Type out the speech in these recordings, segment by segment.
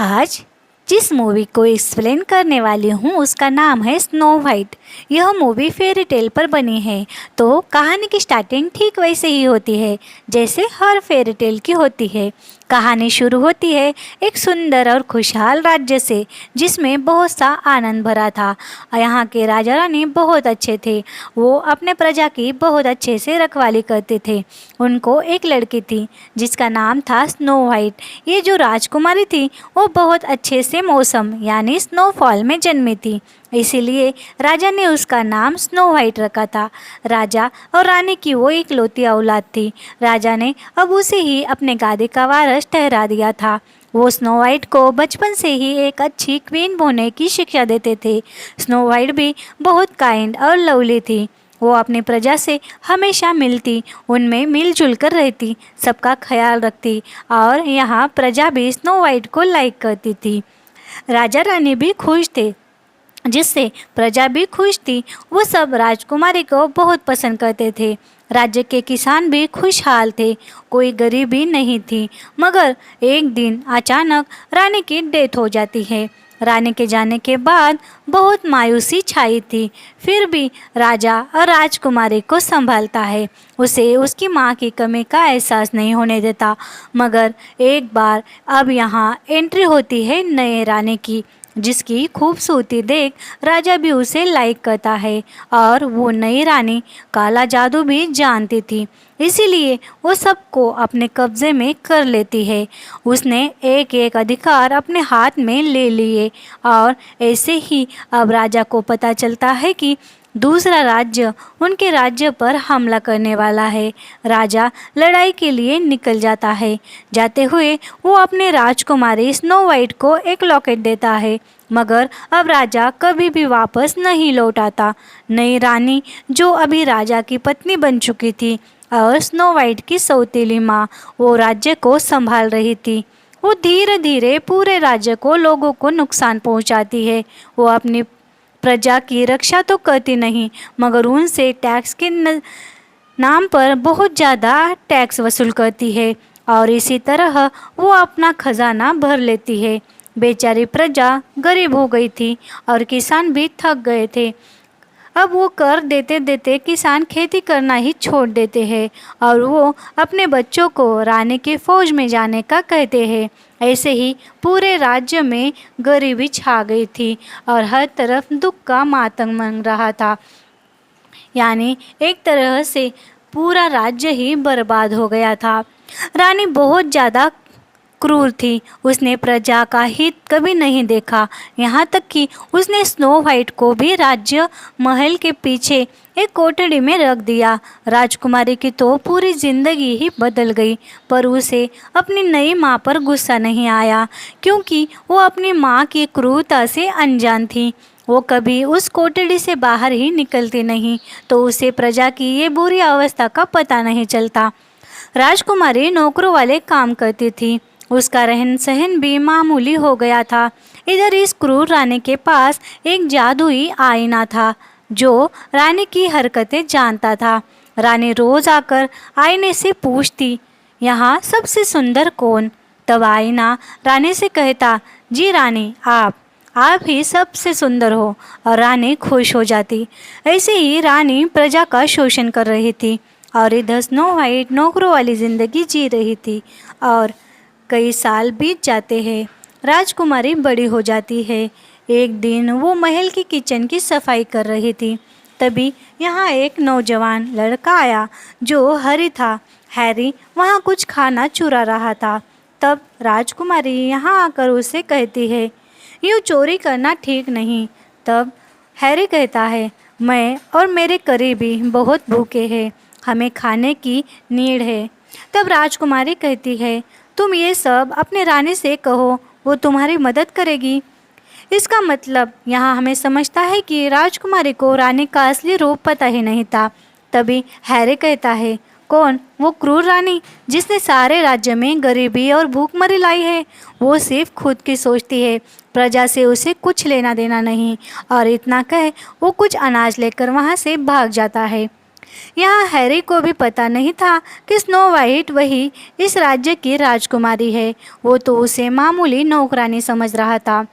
आज जिस मूवी को एक्सप्लेन करने वाली हूँ उसका नाम है स्नो वाइट। यह मूवी फेरी टेल पर बनी है। तो कहानी की स्टार्टिंग ठीक वैसे ही होती है जैसे हर फेरी टेल की होती है। कहानी शुरू होती है एक सुंदर और खुशहाल राज्य से जिसमें बहुत सा आनंद भरा था। यहाँ के राजा रानी बहुत अच्छे थे। वो अपने प्रजा की बहुत अच्छे से रखवाली करते थे। उनको एक लड़की थी जिसका नाम था स्नो वाइट। ये जो राजकुमारी थी वो बहुत अच्छे से मौसम यानी स्नोफॉल में जन्मी थी, इसीलिए राजा ने उसका नाम स्नो वाइट रखा था। राजा और रानी की वो इकलौती औलाद थी। राजा ने अब उसे ही अपने गादी का वारस ठहरा दिया था। वो स्नो वाइट को बचपन से ही एक अच्छी क्वीन होने की शिक्षा देते थे। स्नो वाइट भी बहुत काइंड और लवली थी। वो अपनी प्रजा से हमेशा मिलती, उनमें मिलजुल कर रहती, सबका ख्याल रखती और यहाँ प्रजा भी स्नो वाइट को लाइक करती थी। राजा रानी भी खुश थे, जिससे प्रजा भी खुश थी। वो सब राजकुमारी को बहुत पसंद करते थे। राज्य के किसान भी खुशहाल थे, कोई गरीबी नहीं थी। मगर एक दिन अचानक रानी की डेथ हो जाती है। रानी के जाने के बाद बहुत मायूसी छाई थी। फिर भी राजा और राजकुमारी को संभालता है, उसे उसकी माँ की कमी का एहसास नहीं होने देता। मगर एक बार अब यहाँ एंट्री होती है नए रानी की, जिसकी खूबसूरती देख राजा भी उसे लाइक करता है और वो नई रानी काला जादू भी जानती थी, इसीलिए वो सबको अपने कब्जे में कर लेती है। उसने एक एक अधिकार अपने हाथ में ले लिए और ऐसे ही अब राजा को पता चलता है कि दूसरा राज्य उनके राज्य पर हमला करने वाला है। राजा लड़ाई के लिए निकल जाता है। जाते हुए वो अपने राजकुमारी स्नो वाइट को एक लॉकेट देता है, मगर अब राजा कभी भी वापस नहीं लौट आता। नई रानी जो अभी राजा की पत्नी बन चुकी थी और स्नो वाइट की सौतेली माँ वो राज्य को संभाल रही थी। वो धीरे धीरे पूरे राज्य को लोगों को नुकसान पहुँचाती है। वो अपनी प्रजा की रक्षा तो करती नहीं, मगर उनसे टैक्स के नाम पर बहुत ज़्यादा टैक्स वसूल करती है और इसी तरह वो अपना खजाना भर लेती है। बेचारी प्रजा गरीब हो गई थी और किसान भी थक गए थे। अब वो कर देते देते किसान खेती करना ही छोड़ देते हैं और वो अपने बच्चों को रानी की फौज में जाने का कहते हैं। ऐसे ही पूरे राज्य में गरीबी छा गई थी और हर तरफ दुख का मातम मंग रहा था। यानी एक तरह से पूरा राज्य ही बर्बाद हो गया था। रानी बहुत ज़्यादा क्रूर थी। उसने प्रजा का हित कभी नहीं देखा, यहाँ तक कि उसने स्नो वाइट को भी राज्य महल के पीछे एक कोठरी में रख दिया। राजकुमारी की तो पूरी जिंदगी ही बदल गई, पर उसे अपनी नई माँ पर गुस्सा नहीं आया, क्योंकि वो अपनी माँ की क्रूरता से अनजान थी। वो कभी उस कोठरी से बाहर ही निकलती नहीं, तो उसे प्रजा की ये बुरी अवस्था का पता नहीं चलता। राजकुमारी नौकरों वाले काम करती थी, उसका रहन सहन भी मामूली हो गया था। इधर इस क्रूर रानी के पास एक जादुई आईना था जो रानी की हरकतें जानता था। रानी रोज आकर आईने से पूछती, यहाँ सबसे सुंदर कौन? तब आईना रानी से कहता, जी रानी, आप ही सबसे सुंदर हो, और रानी खुश हो जाती। ऐसे ही रानी प्रजा का शोषण कर रही थी और इधर स्नो वाइट नौकरों वाली ज़िंदगी जी रही थी। और कई साल बीत जाते हैं, राजकुमारी बड़ी हो जाती है। एक दिन वो महल की किचन की सफाई कर रही थी, तभी यहाँ एक नौजवान लड़का आया जो हैरी था। हैरी वहाँ कुछ खाना चुरा रहा था। तब राजकुमारी यहाँ आकर उसे कहती है, यूँ चोरी करना ठीक नहीं। तब हैरी कहता है, मैं और मेरे करीबी बहुत भूखे हैं, हमें खाने की नीड है। तब राजकुमारी कहती है, तुम ये सब अपने रानी से कहो, वो तुम्हारी मदद करेगी। इसका मतलब यहाँ हमें समझता है कि राजकुमारी को रानी का असली रूप पता ही नहीं था। तभी हैरी कहता है, कौन? वो क्रूर रानी जिसने सारे राज्य में गरीबी और भूखमरी लाई है। वो सिर्फ खुद की सोचती है, प्रजा से उसे कुछ लेना देना नहीं। और इतना कह वो कुछ अनाज लेकर वहाँ से भाग जाता है। यहाँ हैरी को भी पता नहीं था कि स्नो वाइट वही इस राज्य की राजकुमारी है। वो तो उसे मामूली नौकरानी समझ रहा था।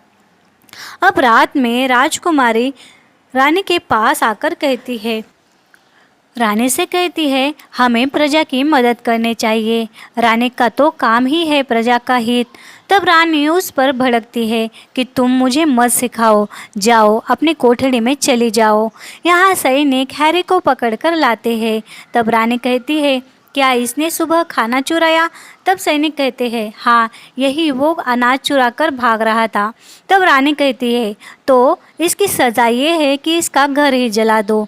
अब रात में राजकुमारी रानी के पास आकर कहती है, रानी से कहती है, हमें प्रजा की मदद करनी चाहिए। रानी का तो काम ही है प्रजा का हित। तब रानी उस पर भड़कती है कि तुम मुझे मत सिखाओ, जाओ अपनी कोठरी में चली जाओ। यहाँ सैनिक हैरी को पकड़कर लाते हैं। तब रानी कहती है, क्या इसने सुबह खाना चुराया? तब सैनिक कहते हैं, हाँ, यही वो अनाज चुरा कर भाग रहा था। तब रानी कहती है, तो इसकी सज़ा ये है कि इसका घर ही जला दो।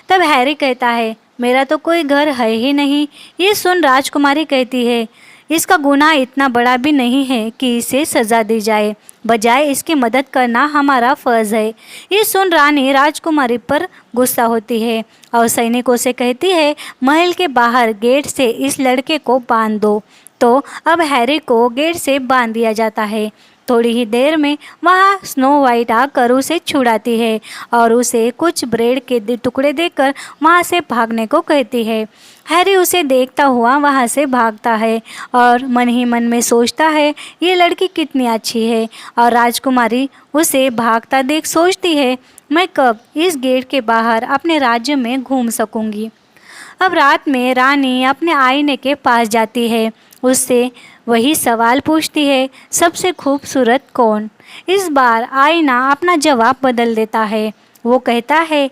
तब हैरी कहता है, मेरा तो कोई घर है ही नहीं। ये सुन राजकुमारी कहती है, इसका गुनाह इतना बड़ा भी नहीं है कि इसे सज़ा दी जाए, बजाय इसकी मदद करना हमारा फ़र्ज़ है। ये सुन रानी राजकुमारी पर गुस्सा होती है और सैनिकों से कहती है, महल के बाहर गेट से इस लड़के को बांध दो। तो अब हैरी को गेट से बांध दिया जाता है। थोड़ी ही देर में वहाँ स्नो वाइट आकर उसे छुड़ाती है और उसे कुछ ब्रेड के टुकड़े देकर वहाँ से भागने को कहती है। हैरी उसे देखता हुआ वहाँ से भागता है और मन ही मन में सोचता है, ये लड़की कितनी अच्छी है। और राजकुमारी उसे भागता देख सोचती है, मैं कब इस गेट के बाहर अपने राज्य में घूम सकूंगी। अब रात में रानी अपने आईने के पास जाती है। उससे वही सवाल पूछती है, सबसे खूबसूरत कौन? इस बार आईना अपना जवाब बदल देता है। वो कहता है,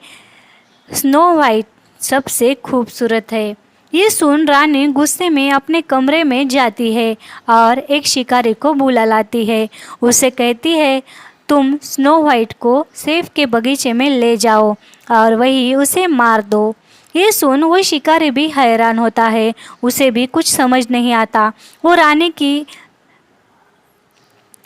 स्नो वाइट सबसे खूबसूरत है। ये सुन रानी गुस्से में अपने कमरे में जाती है और एक शिकारी को बुला लाती है। उसे कहती है, तुम स्नो वाइट को सेब के बगीचे में ले जाओ और वही उसे मार दो। ये सुन वो शिकारी भी हैरान होता है। उसे भी कुछ समझ नहीं आता। वो रानी की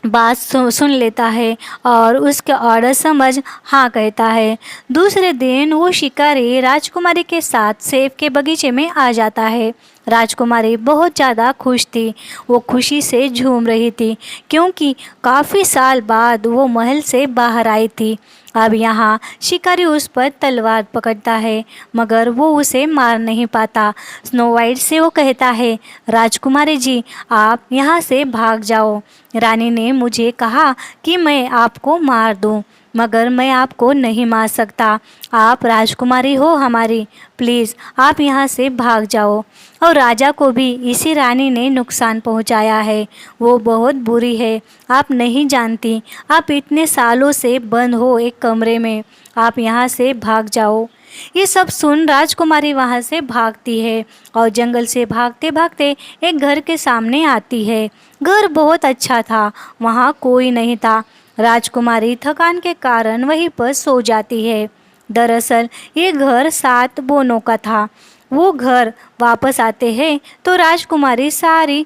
बात सुन लेता है और उसके ऑर्डर समझ हाँ कहता है। दूसरे दिन वो शिकारी राजकुमारी के साथ सेब के बगीचे में आ जाता है। राजकुमारी बहुत ज़्यादा खुश थी। वो खुशी से झूम रही थी क्योंकि काफ़ी साल बाद वो महल से बाहर आई थी। अब यहाँ शिकारी उस पर तलवार पकड़ता है मगर वो उसे मार नहीं पाता। स्नो वाइट से वो कहता है, राजकुमारी जी, आप यहाँ से भाग जाओ। रानी ने मुझे कहा कि मैं आपको मार दूँ, मगर मैं आपको नहीं मार सकता। आप राजकुमारी हो हमारी, प्लीज़ आप यहाँ से भाग जाओ। और राजा को भी इसी रानी ने नुकसान पहुँचाया है। वो बहुत बुरी है, आप नहीं जानती। आप इतने सालों से बंद हो एक कमरे में, आप यहाँ से भाग जाओ। ये सब सुन राजकुमारी वहाँ से भागती है और जंगल से भागते भागते एक घर के सामने आती है। घर बहुत अच्छा था, वहाँ कोई नहीं था। राजकुमारी थकान के कारण वहीं पर सो जाती है। दरअसल ये घर 7 बोनों का था। वो घर वापस आते हैं तो राजकुमारी सारी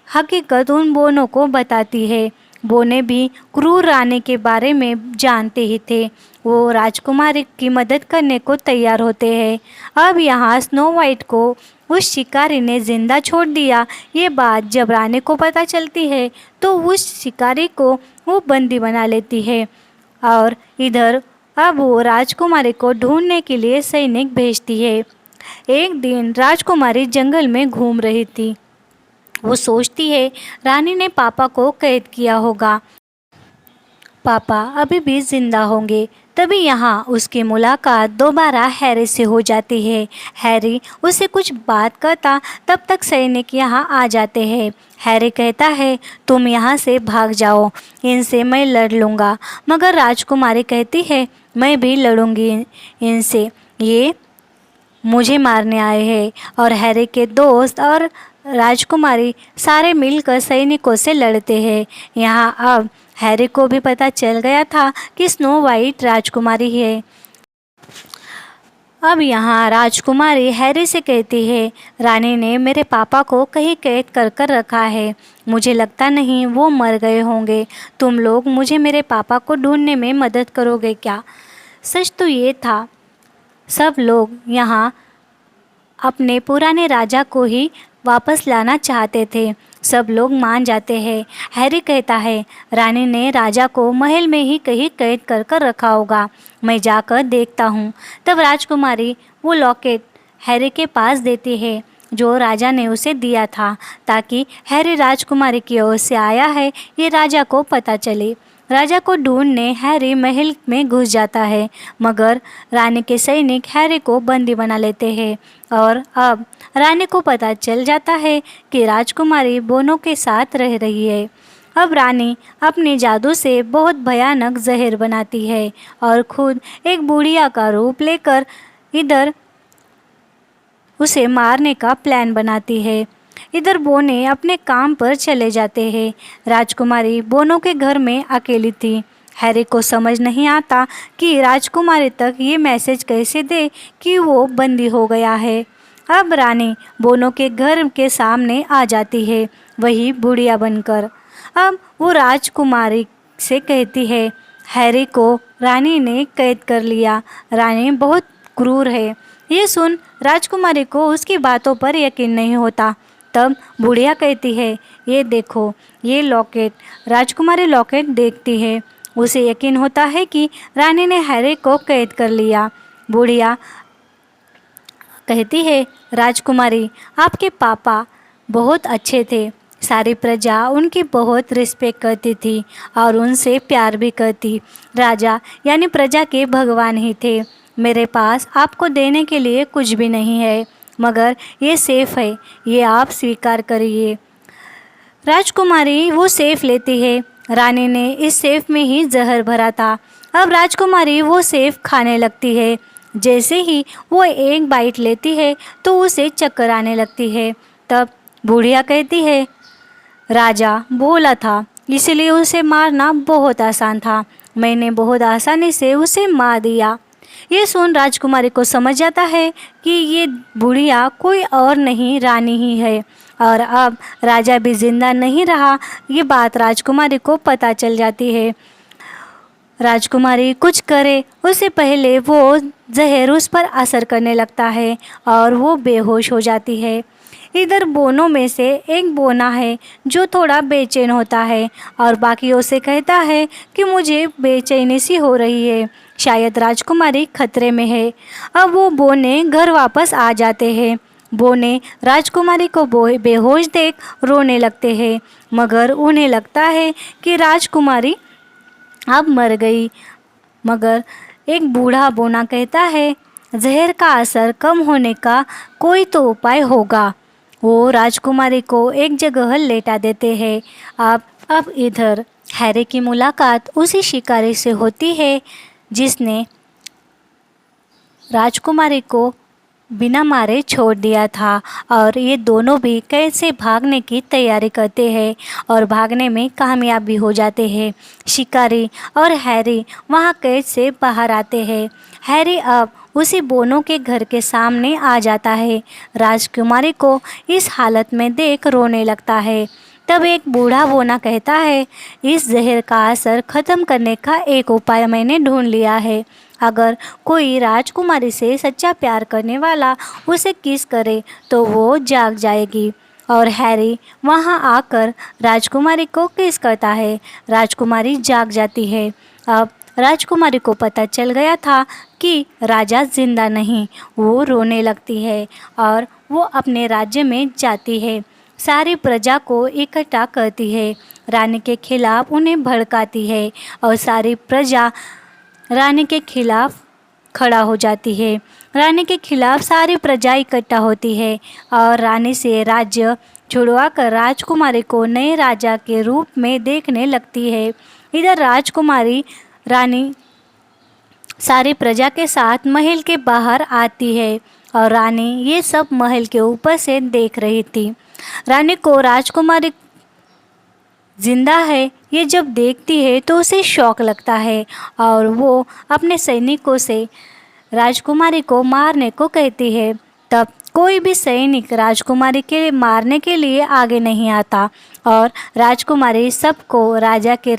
हकीकत उन बोनों को बताती है। बोने भी क्रूर रानी के बारे में जानते ही थे। वो राजकुमारी की मदद करने को तैयार होते हैं। अब यहाँ स्नो वाइट को उस शिकारी ने जिंदा छोड़ दिया। ये बात जब रानी को पता चलती है तो उस शिकारी को वो बंदी बना लेती है और इधर अब वो राजकुमारी को ढूंढने के लिए सैनिक भेजती है। एक दिन राजकुमारी जंगल में घूम रही थी। वो सोचती है, रानी ने पापा को कैद किया होगा, पापा अभी भी जिंदा होंगे। तभी यहाँ उसकी मुलाकात दोबारा हैरी से हो जाती है। हैरी उसे कुछ बात करता तब तक सैनिक यहाँ आ जाते हैं। हैरी कहता है, तुम यहाँ से भाग जाओ, इनसे मैं लड़ लूँगा। मगर राजकुमारी कहती है, मैं भी लड़ूंगी इनसे, ये मुझे मारने आए हैं। और हैरी के दोस्त और राजकुमारी सारे मिलकर सैनिकों से लड़ते हैं। यहाँ अब हैरी को भी पता चल गया था कि स्नो वाइट राजकुमारी है। अब यहाँ राजकुमारी हैरी से कहती है, रानी ने मेरे पापा को कहीं कैद कर कर रखा है, मुझे लगता नहीं वो मर गए होंगे। तुम लोग मुझे मेरे पापा को ढूंढने में मदद करोगे क्या? सच तो ये था, सब लोग यहाँ अपने पुराने राजा को ही वापस लाना चाहते थे। सब लोग मान जाते हैं। हैरी कहता है, रानी ने राजा को महल में ही कहीं कैद कर कर रखा होगा, मैं जाकर देखता हूँ। तब राजकुमारी वो लॉकेट हैरी के पास देती है जो राजा ने उसे दिया था, ताकि हैरी राजकुमारी की ओर से आया है ये राजा को पता चले। राजा को ढूंढने हैरी महल में घुस जाता है, मगर रानी के सैनिक हैरी को बंदी बना लेते हैं और अब रानी को पता चल जाता है कि राजकुमारी बोनो के साथ रह रही है। अब रानी अपने जादू से बहुत भयानक जहर बनाती है और खुद एक बुढ़िया का रूप लेकर इधर उसे मारने का प्लान बनाती है। इधर बोने अपने काम पर चले जाते हैं। राजकुमारी बोनो के घर में अकेली थी। हैरी को समझ नहीं आता कि राजकुमारी तक ये मैसेज कैसे दे कि वो बंदी हो गया है। अब रानी बोनो के घर के सामने आ जाती है, वही बुढ़िया बनकर। अब वो राजकुमारी से कहती है, हैरी को रानी ने कैद कर लिया। रानी बहुत क्रूर है। ये सुन राजकुमारी को उसकी बातों पर यकीन नहीं होता। तब बुढ़िया कहती है, ये देखो ये लॉकेट। राजकुमारी लॉकेट देखती है। उसे यकीन होता है कि रानी ने हैरी को कैद कर लिया। बुढ़िया कहती है, राजकुमारी आपके पापा बहुत अच्छे थे। सारी प्रजा उनकी बहुत रिस्पेक्ट करती थी और उनसे प्यार भी करती। राजा यानी प्रजा के भगवान ही थे। मेरे पास आपको देने के लिए कुछ भी नहीं है, मगर ये सेफ है, ये आप स्वीकार करिए। राजकुमारी वो सेफ लेती है। रानी ने इस सेफ में ही जहर भरा था। अब राजकुमारी वो सेफ खाने लगती है। जैसे ही वो एक बाइट लेती है तो उसे चक्कर आने लगती है। तब बुढ़िया कहती है, राजा भोला था, इसलिए उसे मारना बहुत आसान था। मैंने बहुत आसानी से उसे मार दिया। ये सुन राजकुमारी को समझ जाता है कि ये बुढ़िया कोई और नहीं, रानी ही है। और अब राजा भी जिंदा नहीं रहा, ये बात राजकुमारी को पता चल जाती है। राजकुमारी कुछ करे उससे पहले वो जहर उस पर असर करने लगता है और वो बेहोश हो जाती है। इधर बोनों में से एक बोना है जो थोड़ा बेचैन होता है और बाकियों से कहता है कि मुझे बेचैनी सी हो रही है, शायद राजकुमारी खतरे में है। अब वो बोने घर वापस आ जाते हैं। बोने राजकुमारी को बेहोश देख रोने लगते हैं, मगर उन्हें लगता है कि राजकुमारी अब मर गई। मगर एक बूढ़ा बोना कहता है, जहर का असर कम होने का कोई तो उपाय होगा। वो राजकुमारी को एक जगह लेटा देते हैं। अब इधर हैरी की मुलाकात उसी शिकारी से होती है जिसने राजकुमारी को बिना मारे छोड़ दिया था और ये दोनों भी कैद से भागने की तैयारी करते हैं और भागने में कामयाब भी हो जाते हैं। शिकारी और हैरी वहाँ कैद से बाहर आते हैं। हैरी अब उसी बोनों के घर के सामने आ जाता है। राजकुमारी को इस हालत में देख रोने लगता है। तब एक बूढ़ा बोना कहता है, इस जहर का असर ख़त्म करने का एक उपाय मैंने ढूंढ लिया है। अगर कोई राजकुमारी से सच्चा प्यार करने वाला उसे किस करे तो वो जाग जाएगी। और हैरी वहाँ आकर राजकुमारी को किस करता है। राजकुमारी जाग जाती है। अब राजकुमारी को पता चल गया था कि राजा जिंदा नहीं। वो रोने लगती है और वो अपने राज्य में जाती है। सारी प्रजा को इकट्ठा करती है, रानी के खिलाफ उन्हें भड़काती है और सारी प्रजा रानी के खिलाफ खड़ा हो जाती है। रानी के खिलाफ सारी प्रजा इकट्ठा होती है और रानी से राज्य छुड़वाकर राजकुमारी को नए राजा के रूप में देखने लगती है। इधर राजकुमारी रानी सारी प्रजा के साथ महल के बाहर आती है और रानी ये सब महल के ऊपर से देख रही थी। रानी को राजकुमारी जिंदा है ये जब देखती है तो उसे शौक लगता है और वो अपने सैनिकों से राजकुमारी को मारने को कहती है। तब कोई भी सैनिक राजकुमारी के मारने के लिए आगे नहीं आता और राजकुमारी सबको राजा के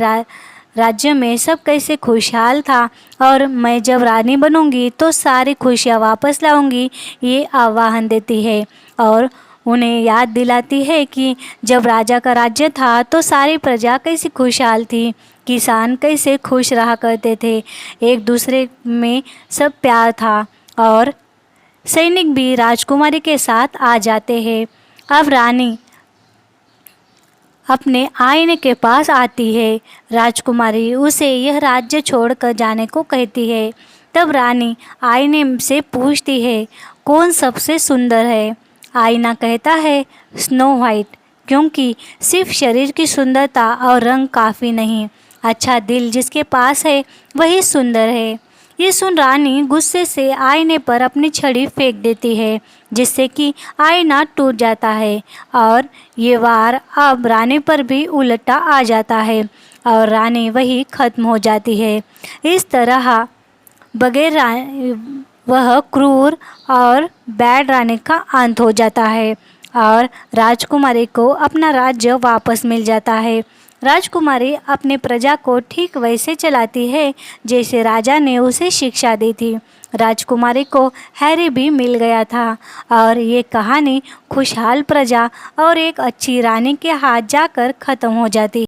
राज्य में सब कैसे खुशहाल था और मैं जब रानी बनूंगी तो सारी खुशियाँ वापस लाऊंगी, ये आह्वान देती है और उन्हें याद दिलाती है कि जब राजा का राज्य था तो सारी प्रजा कैसी खुशहाल थी, किसान कैसे खुश रहा करते थे, एक दूसरे में सब प्यार था और सैनिक भी राजकुमारी के साथ आ जाते हैं। अब रानी अपने आईने के पास आती है। राजकुमारी उसे यह राज्य छोड़कर जाने को कहती है। तब रानी आईने से पूछती है, कौन सबसे सुंदर है? आईना कहता है, स्नो वाइट, क्योंकि सिर्फ शरीर की सुंदरता और रंग काफ़ी नहीं, अच्छा दिल जिसके पास है वही सुंदर है। ये सुन रानी गुस्से से आईने पर अपनी छड़ी फेंक देती है, जिससे कि आईना टूट जाता है और ये वार अब रानी पर भी उल्टा आ जाता है और रानी वही खत्म हो जाती है। इस तरह बगैर वह क्रूर और बैड रानी का अंत हो जाता है और राजकुमारी को अपना राज्य वापस मिल जाता है। राजकुमारी अपने प्रजा को ठीक वैसे चलाती है जैसे राजा ने उसे शिक्षा दी थी। राजकुमारी को हैरी भी मिल गया था और ये कहानी खुशहाल प्रजा और एक अच्छी रानी के हाथ जाकर ख़त्म हो जाती।